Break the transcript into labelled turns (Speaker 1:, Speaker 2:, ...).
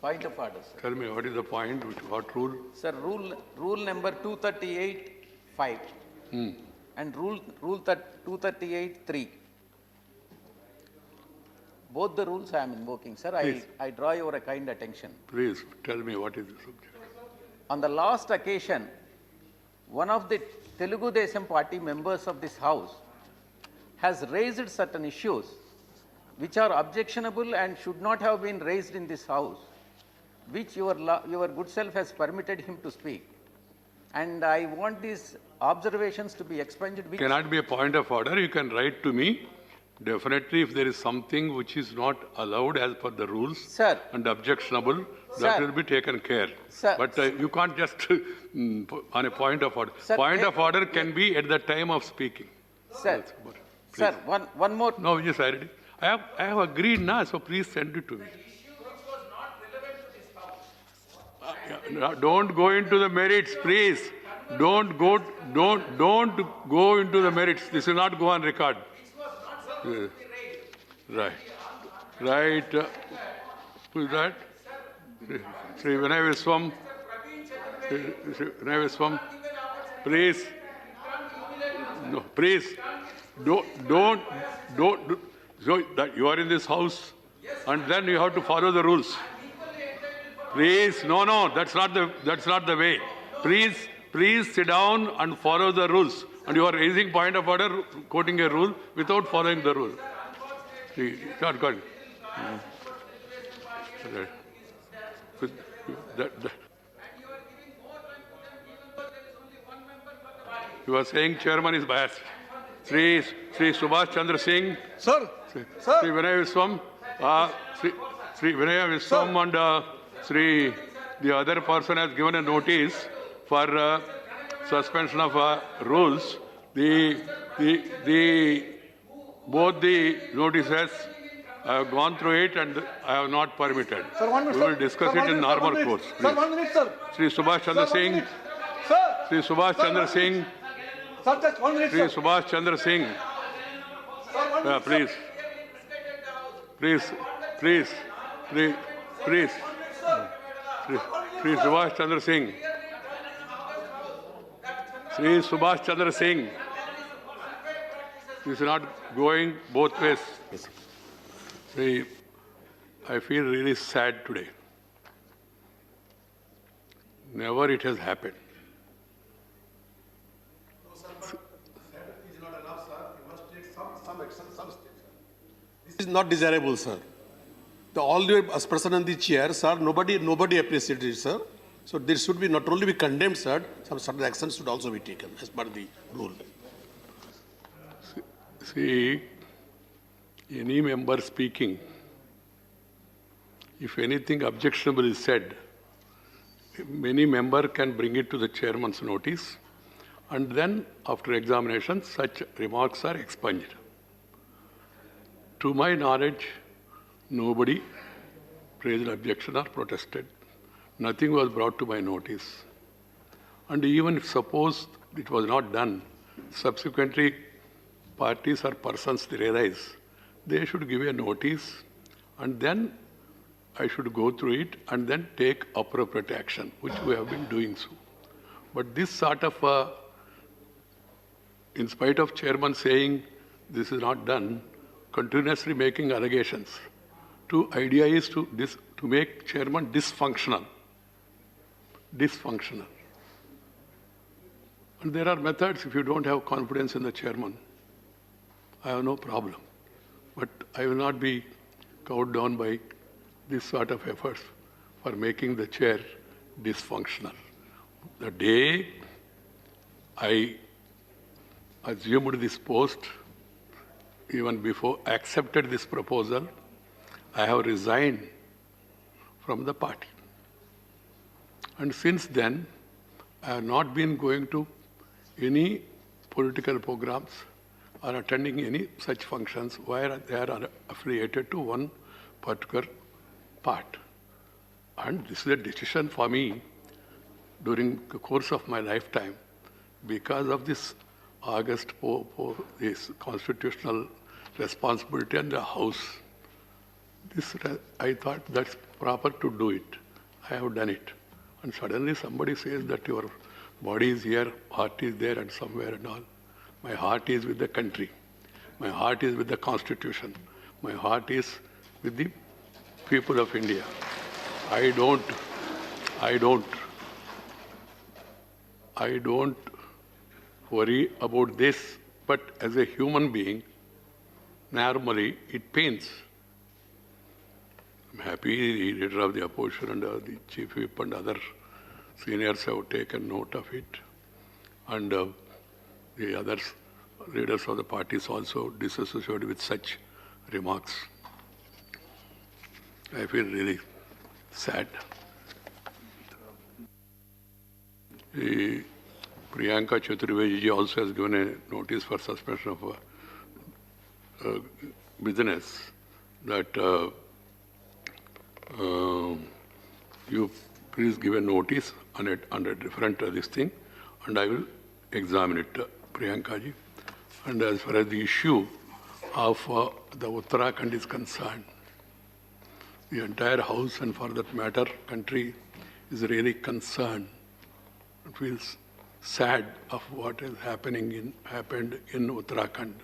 Speaker 1: Point of order, sir.
Speaker 2: Tell me, what is the point? What rule?
Speaker 1: Sir, rule number 238(5) and rule 238(3). Both the rules I am invoking, sir. I draw your kind attention.
Speaker 2: Please tell me what is the subject.
Speaker 1: On the last occasion, one of the Telugu Desam Party members of this House has raised certain issues which are objectionable and should not have been raised in this House, which your good self has permitted him to speak. And I want these observations to be expunged.
Speaker 2: Cannot be a point of order. You can write to me. Definitely, if there is something which is not allowed as per the rules,
Speaker 1: sir,
Speaker 2: and objectionable, that will be taken care.
Speaker 1: Sir,
Speaker 2: but you can't just on a point of order.
Speaker 1: Sir,
Speaker 2: point of order can be at the time of speaking.
Speaker 1: Sir, sir, one more.
Speaker 2: No, yes, I have agreed now, so please send it to me. Don't go into the merits, please. Don't go into the merits. This will not go on record. Right. Who is that? Sri Vinay Viswam. Vinay Viswam. Please. No, please. Don't. So that you are in this house, and then you have to follow the rules. Please, no, that's not the way. Please sit down and follow the rules. And you are raising point of order, quoting a rule without following the rule. Not good. You are saying chairman is biased. Sri Subhash Chandra Singh.
Speaker 3: Sir.
Speaker 2: Sri Vinay Viswam. Sri Vinay Viswam and the other person has given a notice for suspension of rules. Both the notices, I have gone through it and I have not permitted.
Speaker 3: Sir, 1 minute,
Speaker 2: we will discuss it in normal course.
Speaker 3: Sir, 1 minute, sir.
Speaker 2: Sri Subhash Chandra Singh.
Speaker 3: Sir.
Speaker 2: Sri Subhash Chandra Singh.
Speaker 3: Sir, just 1 minute,
Speaker 2: Sri Subhash Chandra Singh. Please. Sri Subhash Chandra Singh. Sri Subhash Chandra Singh. This is not going both ways. See, I feel really sad today. Never it has happened.
Speaker 4: No, sir, but sympathy is not enough, sir. You must take some action, some steps. This is not desirable, sir. All the as person in the chair, sir, nobody appreciated it, sir. So there should be not only be condemned, sir, some certain actions should also be taken as per the rule.
Speaker 2: See, any member speaking, if anything objectionable is said, many member can bring it to the chairman's notice, and then after examination, such remarks are expunged. To my knowledge, nobody raised objection or protested. Nothing was brought to my notice. And even if suppose it was not done, subsequently parties or persons they realize, they should give a notice and then I should go through it and then take appropriate action, which we have been doing so. But this sort of, in spite of chairman saying this is not done, continuously making allegations. The idea is to make chairman dysfunctional. And there are methods if you don't have confidence in the chairman. I have no problem. But I will not be cowed down by this sort of efforts for making the chair dysfunctional. The day I assumed this post, even before I accepted this proposal, I have resigned from the party. And since then, I have not been going to any political programs or attending any such functions where they are affiliated to one particular part. And this is a decision for me during the course of my lifetime because of this this constitutional responsibility in the House. I thought that's proper to do it. I have done it. And suddenly somebody says that your body is here, heart is there and somewhere and all. My heart is with the country. My heart is with the Constitution. My heart is with the people of India. I don't worry about this, but as a human being, normally it pains. I'm happy the leader of the opposition and the chief whip and other seniors have taken note of it. And the other leaders of the parties also disassociated with such remarks. I feel really sad. Priyanka Chaturvedi also has given a notice for suspension of business that you please give a notice on a different this thing, and I will examine it, Priyanka ji. And as far as the issue of the Uttarakhand is concerned, the entire House and for that matter country is really concerned. It feels sad of what is happened in Uttarakhand.